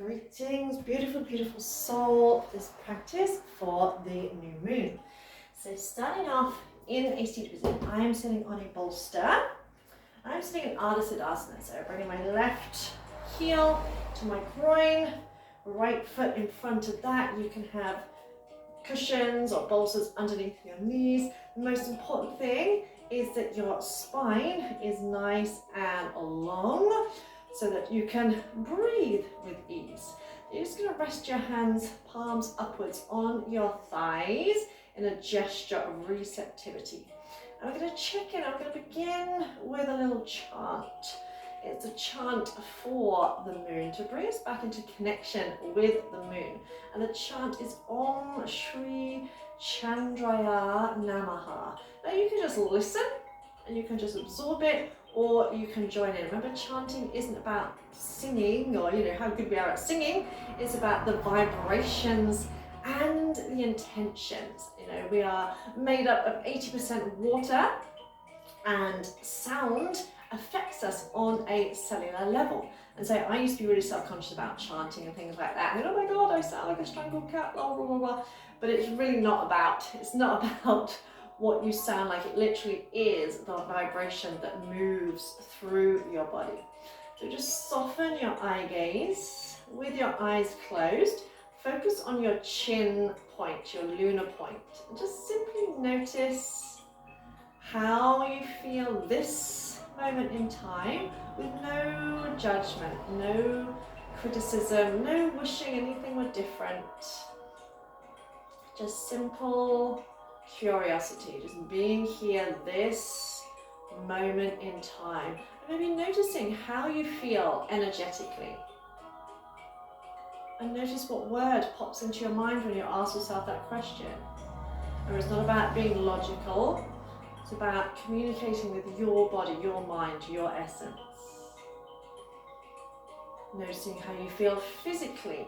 Greetings, beautiful, beautiful soul. This practice for the new moon. So starting off in a seated position, I am sitting on a bolster. I'm sitting in Ardha Siddhasana. So bringing my left heel to my groin, right foot in front of that. You can have cushions or bolsters underneath your knees. The most important thing is that your spine is nice and long, so that you can breathe with ease. You're just going to rest your hands, palms upwards on your thighs in a gesture of receptivity. And we're going to check in. I'm going to begin with a little chant. It's a chant for the moon to bring us back into connection with the moon. And the chant is Om Shri Chandraya Namaha. Now you can just listen and you can just absorb it, or you can join in. Remember, chanting isn't about singing or how good we are at singing. It's about the vibrations and the intentions. We are made up of 80% water, and sound affects us on a cellular level. And so I used to be really self-conscious about chanting and things like that. And oh my God, I sound like a strangled cat, blah, blah, blah, blah. But it's really not about what you sound like. It literally is the vibration that moves through your body. So just soften your eye gaze with your eyes closed. Focus on your chin point, your lunar point. And just simply notice how you feel this moment in time, with no judgment, no criticism, no wishing anything were different. Just simple curiosity, just being here this moment in time. And maybe noticing how you feel energetically. And notice what word pops into your mind when you ask yourself that question. And it's not about being logical, it's about communicating with your body, your mind, your essence. Noticing how you feel physically.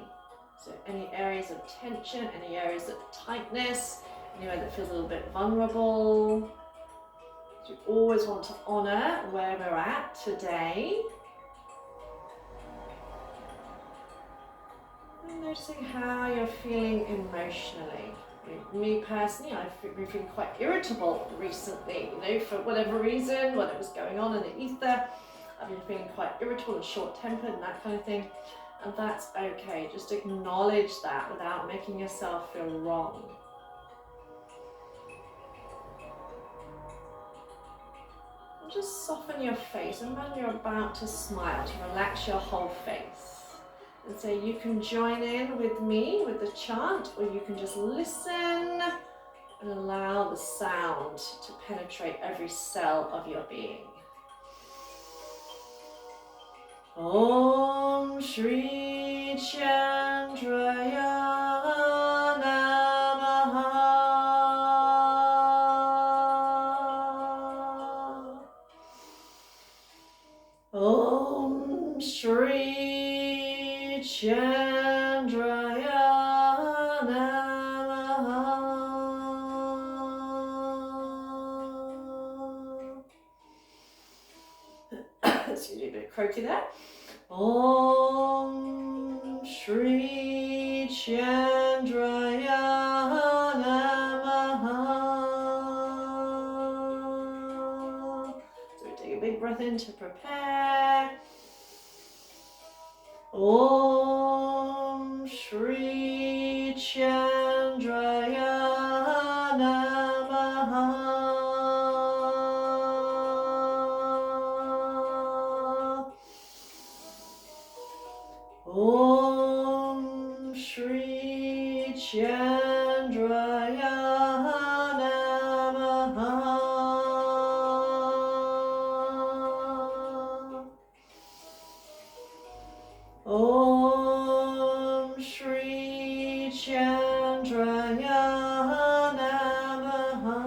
So any areas of tension, any areas of tightness, anywhere that feels a little bit vulnerable. So we always want to honor where we're at today. And noticing how you're feeling emotionally. Me personally, I've been feeling quite irritable recently, for whatever reason, whatever was going on in the ether. I've been feeling quite irritable and short-tempered and that kind of thing. And that's okay. Just acknowledge that without making yourself feel wrong. And just soften your face. Imagine you're about to smile, to relax your whole face. And so you can join in with me with the chant, or you can just listen and allow the sound to penetrate every cell of your being. Om Shri Chandraya Namaha. Om Shri Chandraya Namaha. Excuse me, a bit croaky there. Om Shri Chandraya Namaha. So we take a big breath in to prepare. Om Shri Chandraya Namaha. Om Shri Chandraya Namaha. Om Shri Chandraya Namaha.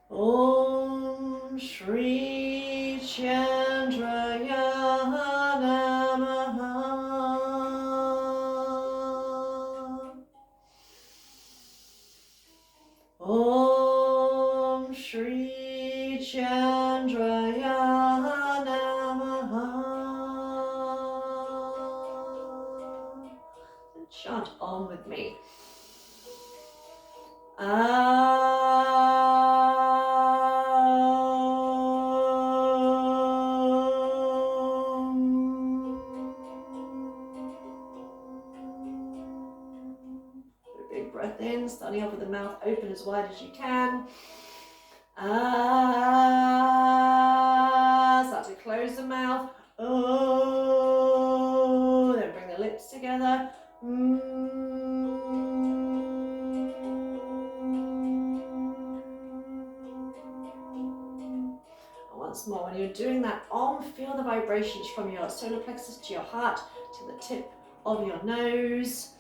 Om Shri Chandraya Namaha. Om Shri Chandraya Namaha. And chant on with me. Big breath in, starting off with the mouth open as wide as you can. Start to close the mouth. Then bring the lips together. And once more, when you're doing that feel the vibrations from your solar plexus to your heart, to the tip of your nose.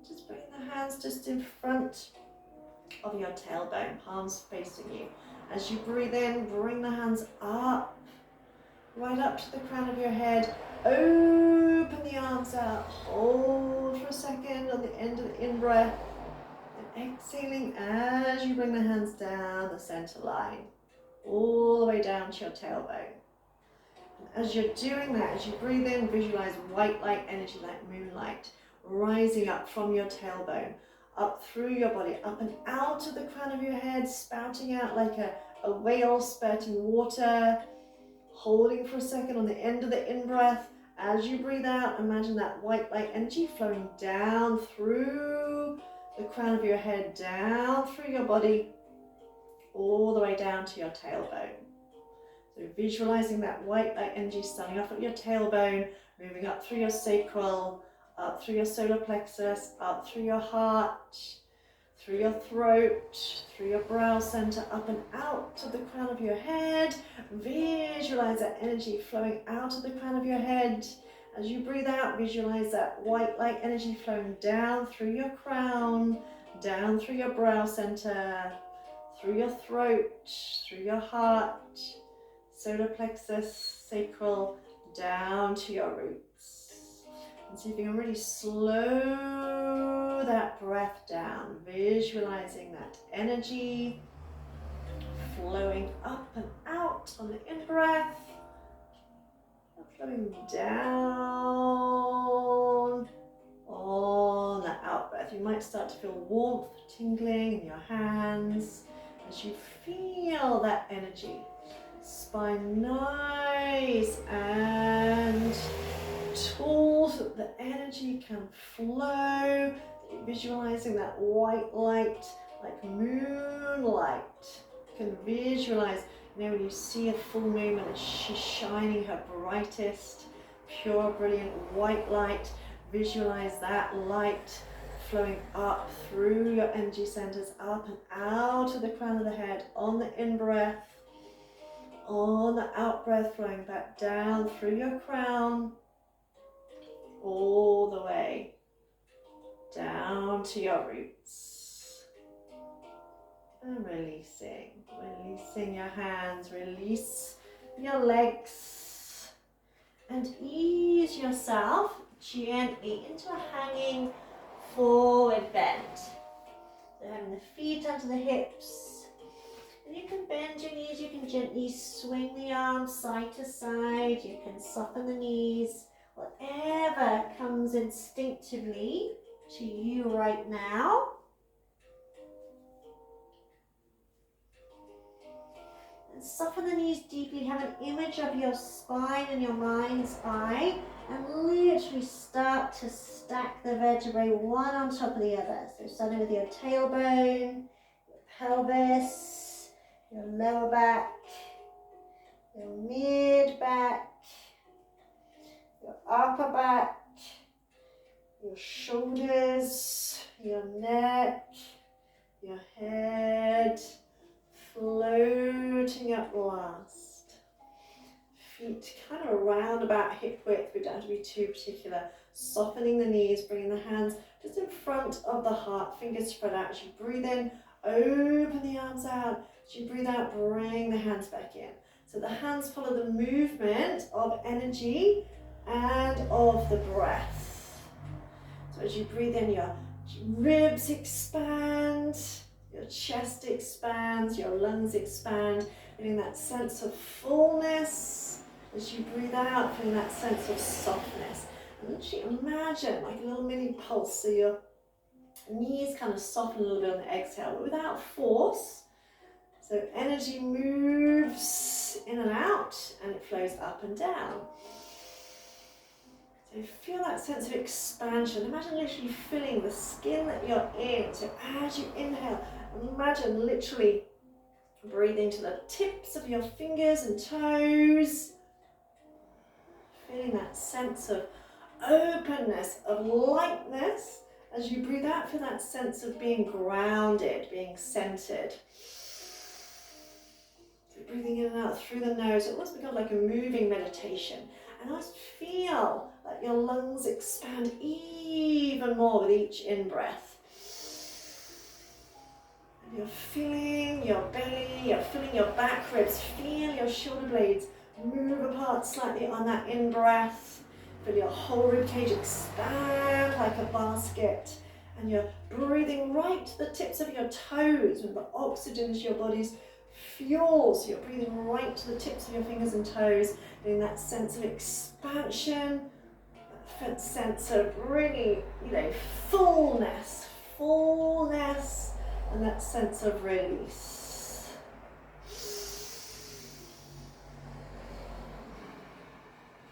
Just bring the hands just in front of your tailbone, palms facing you. As you breathe in, bring the hands up, right up to the crown of your head. Open the arms out. Hold for a second on the end of the in-breath. And exhaling as you bring the hands down the center line, all the way down to your tailbone. And as you're doing that, as you breathe in, visualize white light energy like moonlight rising up from your tailbone, up through your body, up and out of the crown of your head, spouting out like a whale spurting water. Holding for a second on the end of the in-breath. As you breathe out, imagine that white light energy flowing down through the crown of your head, down through your body, all the way down to your tailbone. So visualizing that white light energy starting off at your tailbone, moving up through your sacral, up through your solar plexus, up through your heart, through your throat, through your brow center, up and out to the crown of your head. Visualize that energy flowing out of the crown of your head. As you breathe out, visualize that white light energy flowing down through your crown, down through your brow center, through your throat, through your heart, solar plexus, sacral, down to your roots. And see if you can really slow that breath down, visualizing that energy flowing up and out on the in-breath, flowing down on the out-breath. You might start to feel warmth tingling in your hands as you feel that energy. Spine nice and tall so that the energy can flow. Visualizing that white light like moonlight. You can visualize, you know, when you see a full moon and she's shining her brightest, pure, brilliant white light. Visualize that light flowing up through your energy centers, up and out of the crown of the head on the in-breath. On the out-breath, flowing back down through your crown, all the way down to your roots. And releasing your hands, release your legs, and ease yourself gently into a hanging forward bend. So having the feet under the hips. And you can bend your knees, you can gently swing the arms side to side, you can soften the knees, whatever comes instinctively to you right now. And soften the knees deeply, have an image of your spine and your mind's eye, and literally start to stack the vertebrae one on top of the other. So starting with your tailbone, your pelvis, your lower back, your mid back, your upper back, your shoulders, your neck, your head, floating up last. Feet kind of around about hip width, we don't have to be too particular. Softening the knees, bringing the hands just in front of the heart, fingers spread out. As you breathe in, open the arms out. As you breathe out, bring the hands back in. So the hands follow the movement of energy and of the breath. So as you breathe in, your ribs expand, your chest expands, your lungs expand, feeling that sense of fullness. As you breathe out, feeling that sense of softness. And literally imagine like a little mini pulse, so your knees kind of soften a little bit on the exhale, but without force. So energy moves in and out, and it flows up and down. So feel that sense of expansion. Imagine literally filling the skin that you're in. So as you inhale, imagine literally breathing to the tips of your fingers and toes. Feeling that sense of openness, of lightness. As you breathe out, feel that sense of being grounded, being centered. So breathing in and out through the nose, it almost becomes like a moving meditation. And almost feel like your lungs expand even more with each in-breath. And you're feeling your belly, you're feeling your back ribs, feel your shoulder blades move apart slightly on that in-breath. Feel your whole rib cage expand like a basket. And you're breathing right to the tips of your toes when the oxygen is your body's fuel. So you're breathing right to the tips of your fingers and toes, getting that sense of expansion, that sense of really, fullness, and that sense of release.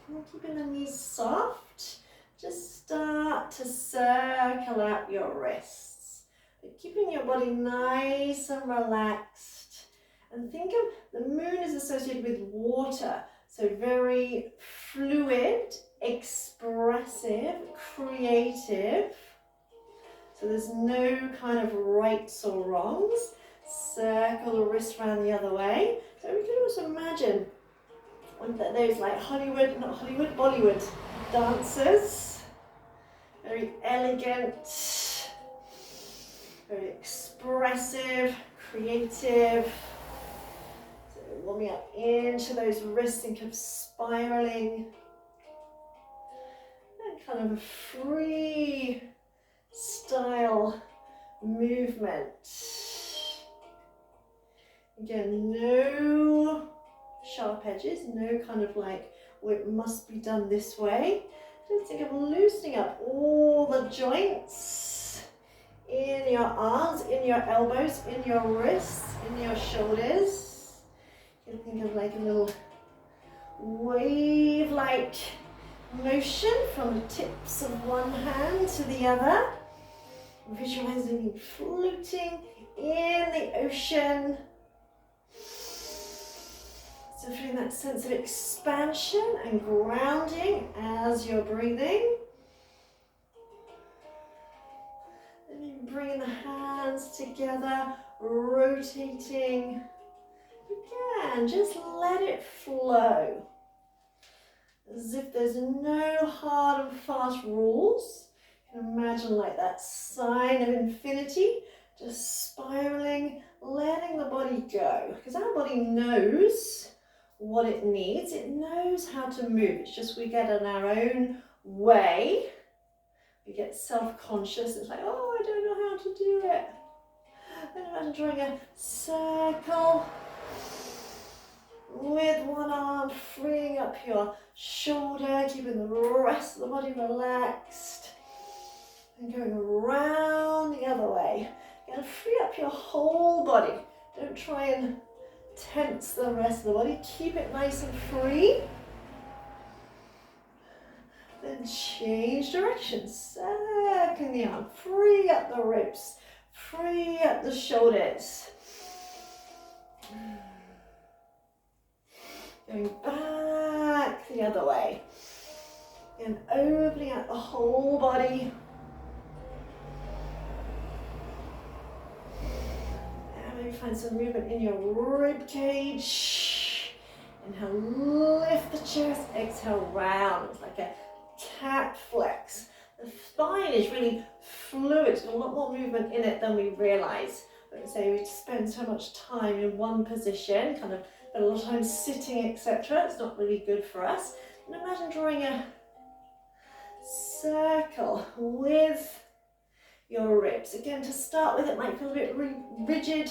And keeping the knees soft, just start to circle out your wrists. But keeping your body nice and relaxed. And think of the moon is associated with water, so very fluid, expressive, creative. So there's no kind of rights or wrongs. Circle the wrist around the other way. So we can also imagine those like Bollywood dancers. Very elegant, very expressive, creative. So warming up into those wrists and kind of spiraling. And kind of a free style movement. Again, no sharp edges, no kind of like, oh, it must be done this way. Just think of loosening up all the joints in your arms, in your elbows, in your wrists, in your shoulders. You can think of like a little wave-like motion from the tips of one hand to the other. Visualizing you floating in the ocean. So feeling that sense of expansion and grounding as you're breathing. And then bringing the hands together, rotating. Again, just let it flow. As if there's no hard and fast rules. You can imagine like that sign of infinity, just spiraling, letting the body go. Because our body knows what it needs. It knows how to move. It's just we get in our own way. We get self-conscious. It's like, oh, I don't know how to do it. And imagine drawing a circle with one arm, freeing up your shoulder, keeping the rest of the body relaxed. And going around the other way. You're going to free up your whole body. Don't try and tense the rest of the body. Keep it nice and free. Then change direction. Circling the arm. Free up the ribs. Free up the shoulders. Going back the other way. And opening out the whole body. Maybe find some movement in your rib cage. Inhale, lift the chest. Exhale, round. It's like a cat flex. The spine is really fluid, a lot more movement in it than we realise. Like I say, we spend so much time in one position, kind of spend a lot of time sitting, etc. It's not really good for us. And imagine drawing a circle with your ribs. Again, to start with, it might feel a bit rigid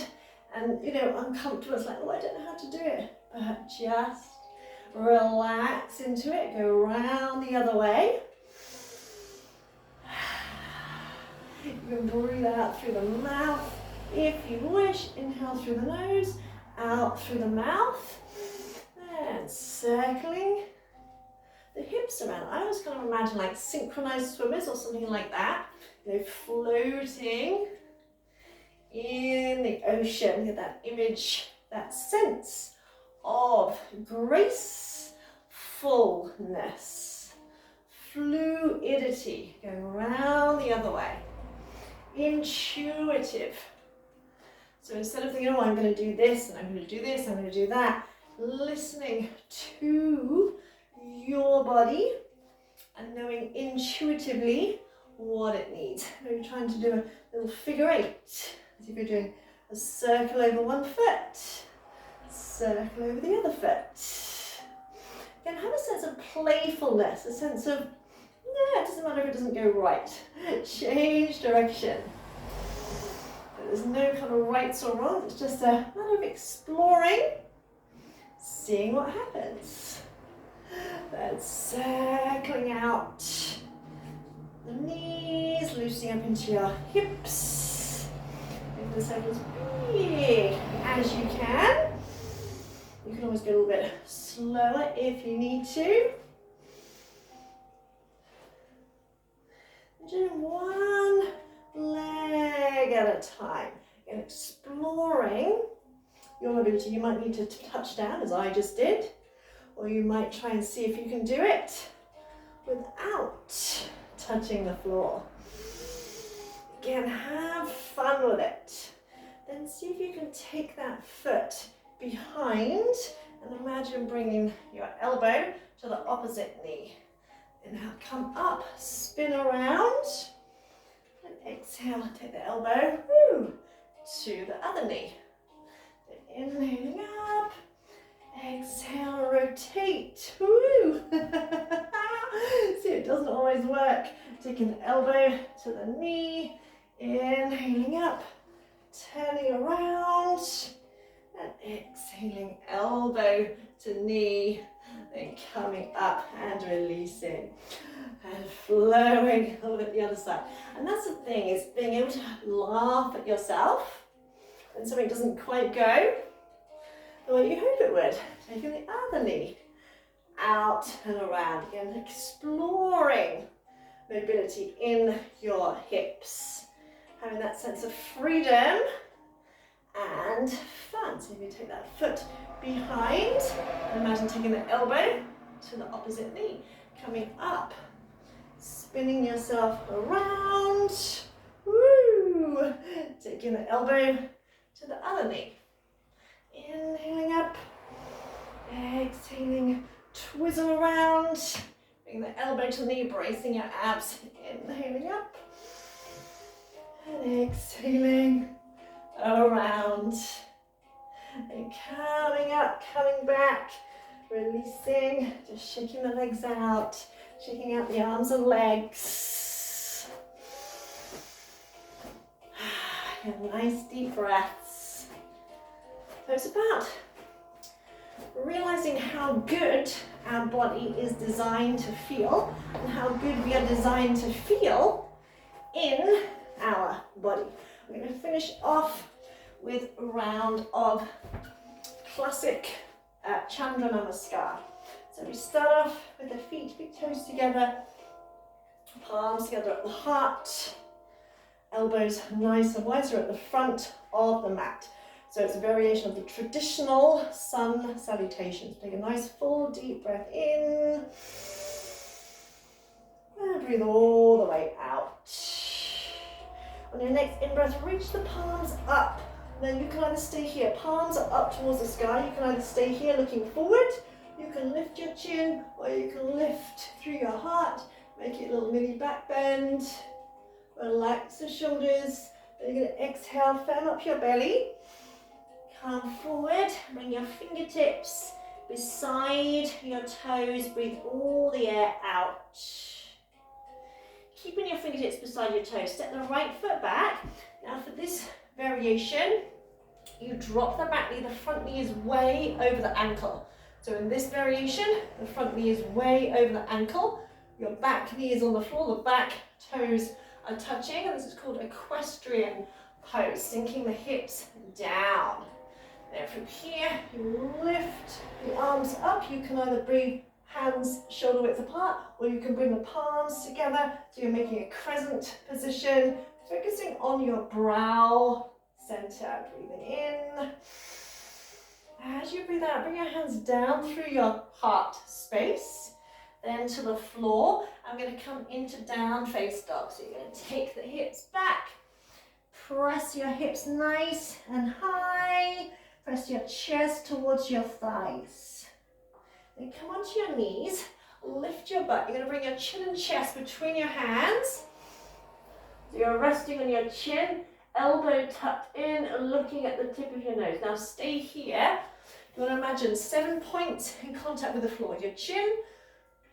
and, you know, uncomfortable. It's like, oh, I don't know how to do it. But just relax into it. Go around the other way. You can breathe out through the mouth if you wish. Inhale through the nose, out through the mouth, and circling the hips around. I always kind of imagine like synchronized swimmers or something like that, you know, floating in the ocean. Get that image, that sense of gracefulness, fluidity, going around the other way. Intuitive. So instead of thinking, oh, I'm going to do this, and I'm going to do this, I'm going to do that, listening to your body and knowing intuitively what it needs. Maybe trying to do a little figure 8, as if you're doing a circle over one foot, circle over the other foot. Again, have a sense of playfulness, a sense of, yeah, it doesn't matter if it doesn't go right. Change direction. There's no kind of rights or wrongs, it's just a matter of exploring, seeing what happens. Then circling out the knees, loosening up into your hips. Make the circle as big as you can. You can always go a little bit slower if you need to. Do one leg at a time and exploring your ability. You might need to touch down as I just did, or you might try and see if you can do it without touching the floor. Again, have fun with it. Then see if you can take that foot behind and imagine bringing your elbow to the opposite knee. Inhale, come up, spin around, and exhale, take the elbow to the other knee. Inhaling up, exhale, rotate. Woo. See, it doesn't always work. Taking the elbow to the knee, inhaling up, turning around, and exhaling, elbow to knee. Then coming up and releasing and flowing a little bit the other side. And that's the thing, is being able to laugh at yourself when something doesn't quite go the way you hope it would. Taking the other knee out and around. Again, exploring mobility in your hips. Having that sense of freedom and fun. So if you take that foot behind, and imagine taking the elbow to the opposite knee, coming up, spinning yourself around, woo, taking the elbow to the other knee, inhaling up, exhaling, twizzle around, bring the elbow to the knee, bracing your abs, inhaling up, and exhaling around. And coming up, coming back, releasing, just shaking the legs out, shaking out the arms and legs. And nice deep breaths. So it's about realizing how good our body is designed to feel and how good we are designed to feel in our body. We're going to finish off with a round of classic Chandra Namaskar. So we start off with the feet, big toes together, palms together at the heart, elbows nice and wide, so at the front of the mat. So it's a variation of the traditional sun salutations. Take a nice full deep breath in, and breathe all the way out. On your next in-breath, reach the palms up. Then you can either stay here, palms are up towards the sky. You can either stay here looking forward, you can lift your chin, or you can lift through your heart, make it a little mini back bend, Relax the shoulders. Then you're going to exhale, firm up your belly. Come forward, bring your fingertips beside your toes. Breathe all the air out. Keeping your fingertips beside your toes. Step the right foot back. Now for this variation, you drop the back knee. The front knee is way over the ankle. So in this variation, the front knee is way over the ankle. Your back knee is on the floor. The back toes are touching. And this is called equestrian pose. Sinking the hips down. Then from here, you lift the arms up. You can either bring hands shoulder width apart, or you can bring the palms together. So you're making a crescent position, focusing on your brow center. Breathing in. As you breathe out, bring your hands down through your heart space, then to the floor. I'm going to come into down face dog. So you're going to take the hips back, press your hips nice and high. Press your chest towards your thighs. Then come onto your knees, lift your butt. You're going to bring your chin and chest between your hands. So you're resting on your chin, elbow tucked in, looking at the tip of your nose. Now stay here. You want to imagine 7 points in contact with the floor. Your chin,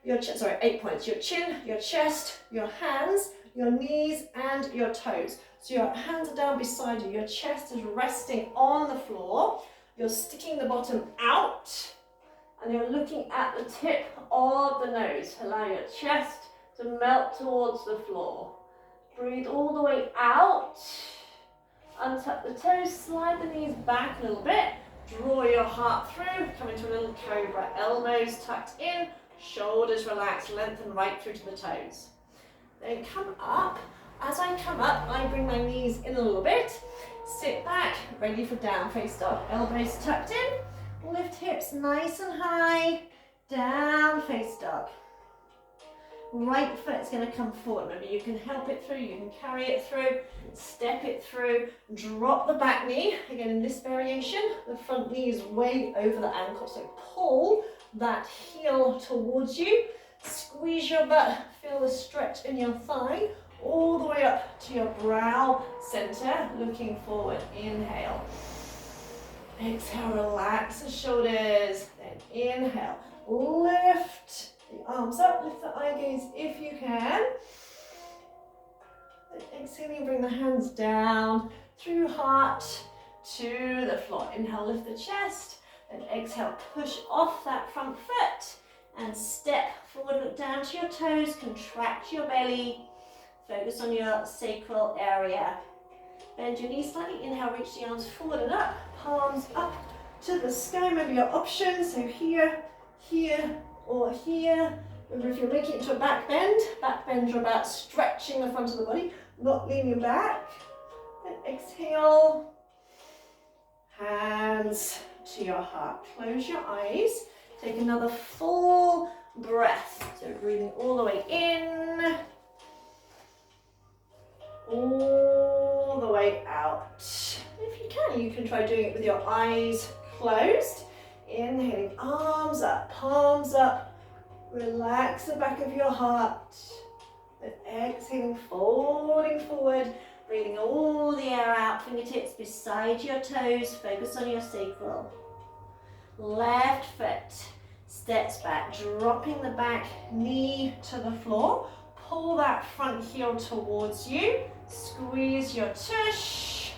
8 points. Your chin, your chest, your hands, your knees, and your toes. So your hands are down beside you, your chest is resting on the floor, you're sticking the bottom out, and you're looking at the tip of the nose. Allow your chest to melt towards the floor. Breathe all the way out, untuck the toes, slide the knees back a little bit, draw your heart through, come into a little cobra, elbows tucked in, shoulders relaxed, lengthen right through to the toes. Then come up. As I come up, I bring my knees in a little bit, sit back, ready for down face dog. Elbows tucked in, lift hips nice and high, down face dog. Right foot's going to come forward. Remember, you can help it through, you can carry it through, step it through, drop the back knee. Again, in this variation, the front knee is way over the ankle, so pull that heel towards you, squeeze your butt, feel the stretch in your thigh, all the way up to your brow center, looking forward. Inhale. Exhale, relax the shoulders. Then inhale, lift the arms up, lift the eye gaze if you can. Then exhaling, bring the hands down through heart to the floor. Inhale, lift the chest. Then exhale, push off that front foot and step forward, look down to your toes, contract your belly. Focus on your sacral area. Bend your knees slightly. Inhale, reach the arms forward and up. Palms up to the sky. Remember your options. So here, here, or here. Remember, if you're making it to a back bend are about stretching the front of the body, not leaning back. And exhale. Hands to your heart. Close your eyes. Take another full breath. So breathing all the way in. All the way out. If you can try doing it with your eyes closed. Inhaling, arms up, palms up. Relax the back of your heart. Then exhaling, folding forward. Breathing all the air out, fingertips beside your toes. Focus on your sacral. Left foot steps back, dropping the back knee to the floor. Pull that front heel towards you. Squeeze your tush.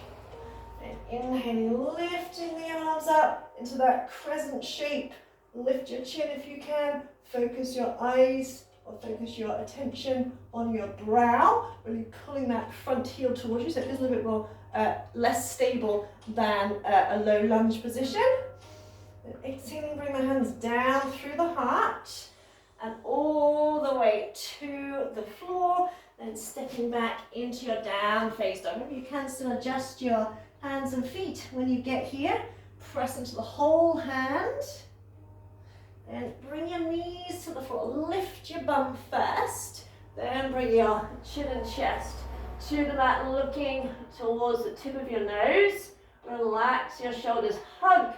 And inhaling, lifting the arms up into that crescent shape. Lift your chin if you can. Focus your eyes or focus your attention on your brow. Really pulling that front heel towards you so it is a little bit more less stable than a low lunge position. And exhaling, bring the hands down through the heart and all the way to the floor. Then stepping back into your down face dog. Maybe you can still adjust your hands and feet when you get here. Press into the whole hand. And bring your knees to the floor. Lift your bum first. Then bring your chin and chest to the mat, looking towards the tip of your nose. Relax your shoulders. Hug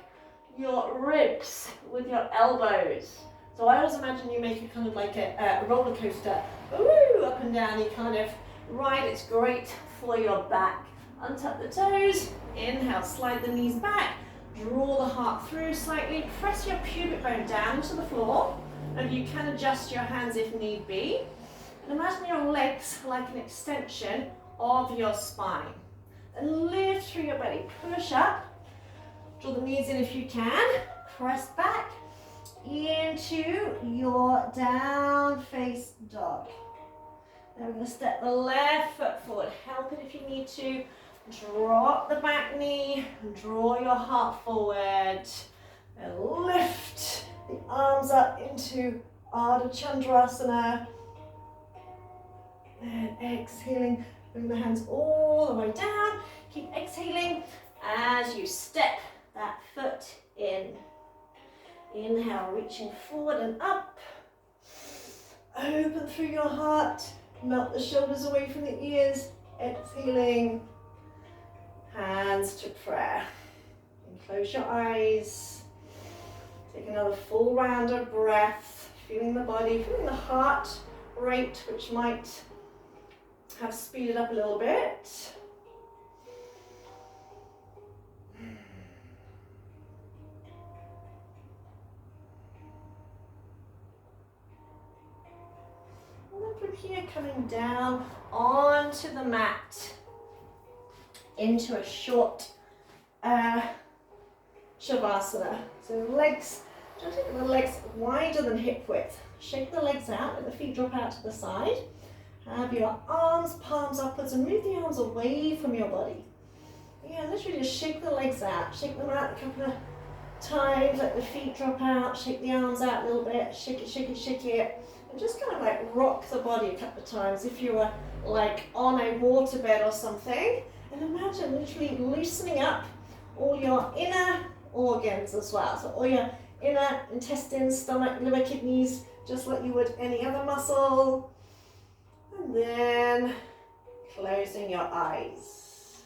your ribs with your elbows. So I always imagine you make it kind of like a roller coaster. Ooh, up and down. You kind of right. It's great for your back. Untap the toes, inhale, slide the knees back, draw the heart through slightly, press your pubic bone down to the floor, and you can adjust your hands if need be. And imagine your legs like an extension of your spine. And lift through your belly, push up, draw the knees in if you can, press back into your down face dog. Then we're going to step the left foot forward, help it if you need to. Drop the back knee, draw your heart forward, and lift the arms up into Ardha Chandrasana. And exhaling, bring the hands all the way down. Keep exhaling as you step that foot in. Inhale, reaching forward and up. Open through your heart, melt the shoulders away from the ears. Exhaling. Hands to prayer. And close your eyes. Take another full round of breath. Feeling the body, feeling the heart rate, which might have speeded up a little bit. And then from here, coming down onto the mat, into a short Shavasana. So legs, just take the legs wider than hip width. Shake the legs out, let the feet drop out to the side. Have your arms, palms upwards, and move the arms away from your body. Yeah, literally just shake the legs out. Shake them out a couple of times, let the feet drop out, shake the arms out a little bit, shake it, shake it, shake it. And just kind of like rock the body a couple of times if you were like on a waterbed or something. And imagine literally loosening up all your inner organs as well. So all your inner intestines, stomach, liver, kidneys, just like you would any other muscle. And then closing your eyes.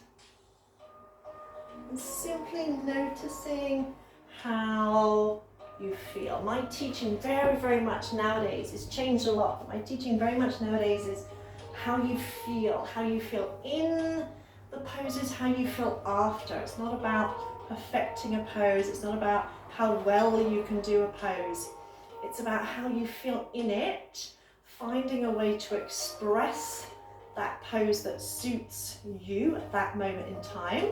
And simply noticing how you feel. My teaching very, very much nowadays, it's changed a lot. My teaching very much nowadays is how you feel in the poses, how you feel after. It's not about perfecting a pose. It's not about how well you can do a pose. It's about how you feel in it, finding a way to express that pose that suits you at that moment in time.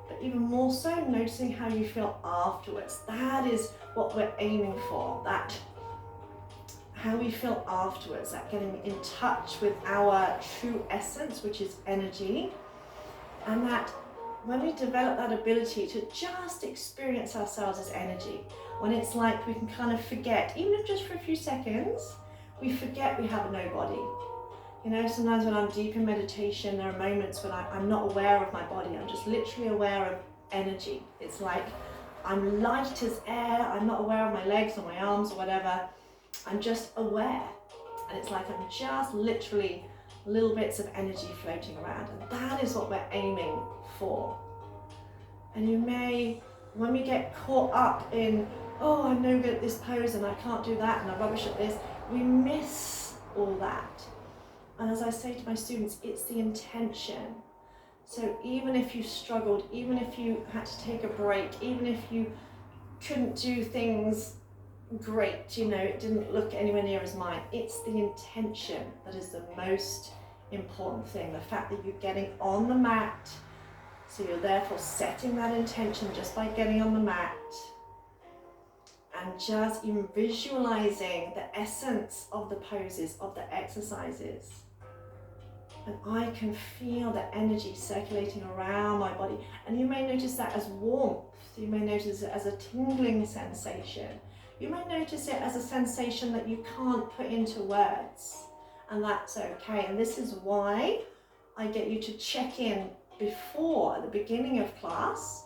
But even more so, noticing how you feel afterwards. That is what we're aiming for. That how we feel afterwards, that getting in touch with our true essence, which is energy. And that when we develop that ability to just experience ourselves as energy, when it's like we can kind of forget, even if just for a few seconds, we forget we have no body. You know, sometimes when I'm deep in meditation, there are moments when I'm not aware of my body. I'm just literally aware of energy. It's like I'm light as air. I'm not aware of my legs or my arms or whatever. I'm just aware. And it's like I'm just literally little bits of energy floating around. And that is what we're aiming for. And you may, when we get caught up in, oh, I'm no good at this pose and I can't do that and I'm rubbish at this, we miss all that. And as I say to my students, it's the intention. So even if you struggled, even if you had to take a break, even if you couldn't do things great, you know, it didn't look anywhere near as mine, it's the intention that is the most important thing. The fact that you're getting on the mat, so you're therefore setting that intention just by getting on the mat, and just even visualizing the essence of the poses, of the exercises. And I can feel the energy circulating around my body. And you may notice that as warmth. You may notice it as a tingling sensation. You may notice it as a sensation that you can't put into words. And that's okay. And this is why I get you to check in before, at the beginning of class,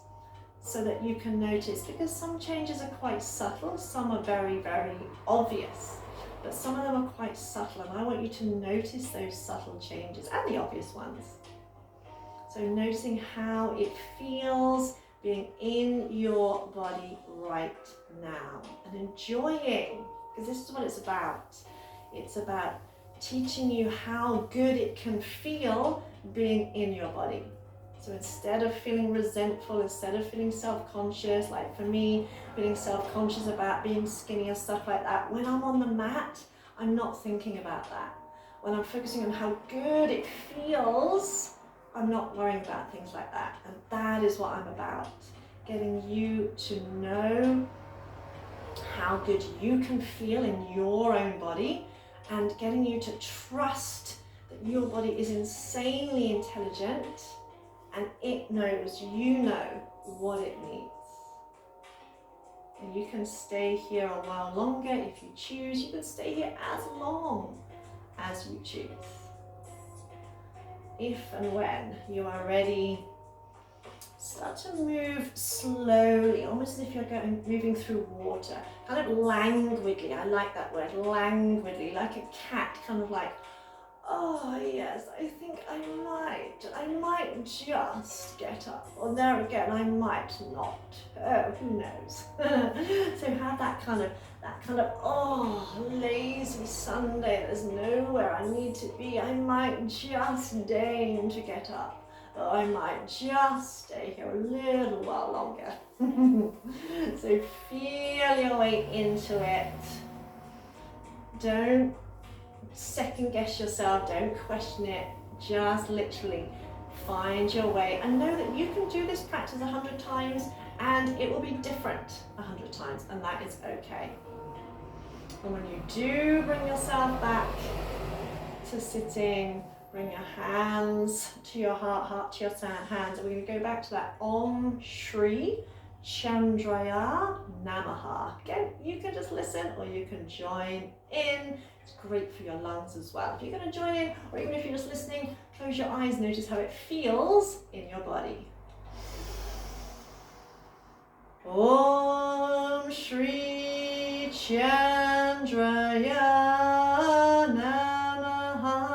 so that you can notice, because some changes are quite subtle, some are very, very obvious, but some of them are quite subtle, and I want you to notice those subtle changes and the obvious ones. So noticing how it feels being in your body right now and enjoying, because this is what it's about. It's about teaching you how good it can feel being in your body. So instead of feeling resentful, instead of feeling self-conscious, like for me, feeling self-conscious about being skinny and stuff like that, when I'm on the mat, I'm not thinking about that. When I'm focusing on how good it feels, I'm not worrying about things like that. And that is what I'm about. Getting you to know how good you can feel in your own body, and getting you to trust that your body is insanely intelligent and it knows, you know what it needs. And you can stay here a while longer if you choose. You can stay here as long as you choose. If and when you are ready, start to move slowly, almost as if you're moving through water, kind of languidly. I like that word, languidly, like a cat, kind of like, oh yes, I think I might just get up. Or there again, I might not. Oh, who knows? So have that kind of, oh, lazy Sunday, there's nowhere I need to be. I might just deign to get up. Or I might just stay here a little while longer. So feel your way into it. Don't second guess yourself, don't question it, just literally find your way, and know that you can do this practice 100 times and it will be different 100 times, and that is okay. And when you do bring yourself back to sitting, bring your hands to your heart, heart to your hands, and we're going to go back to that Om Shri Chandraya Namaha. Again, you can just listen or you can join in. It's great for your lungs as well. If you're going to join in, or even if you're just listening, close your eyes, notice how it feels in your body. Om Shri Chandraya Namaha.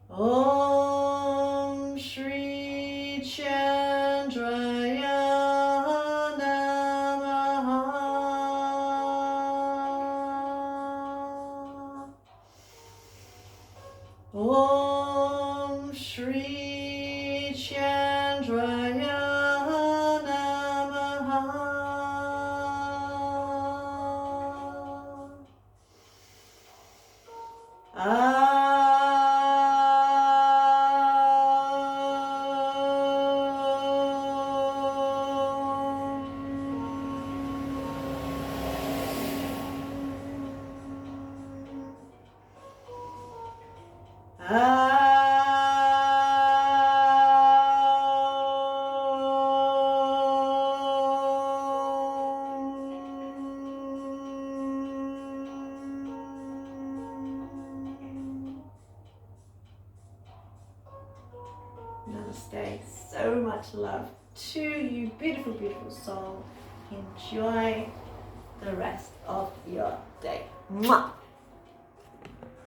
Om Shri Chandraya Namaha. Om Shri Chandraya Namaha. Namaste. So much love to you, beautiful, beautiful soul. Enjoy the rest of your day. Mwah.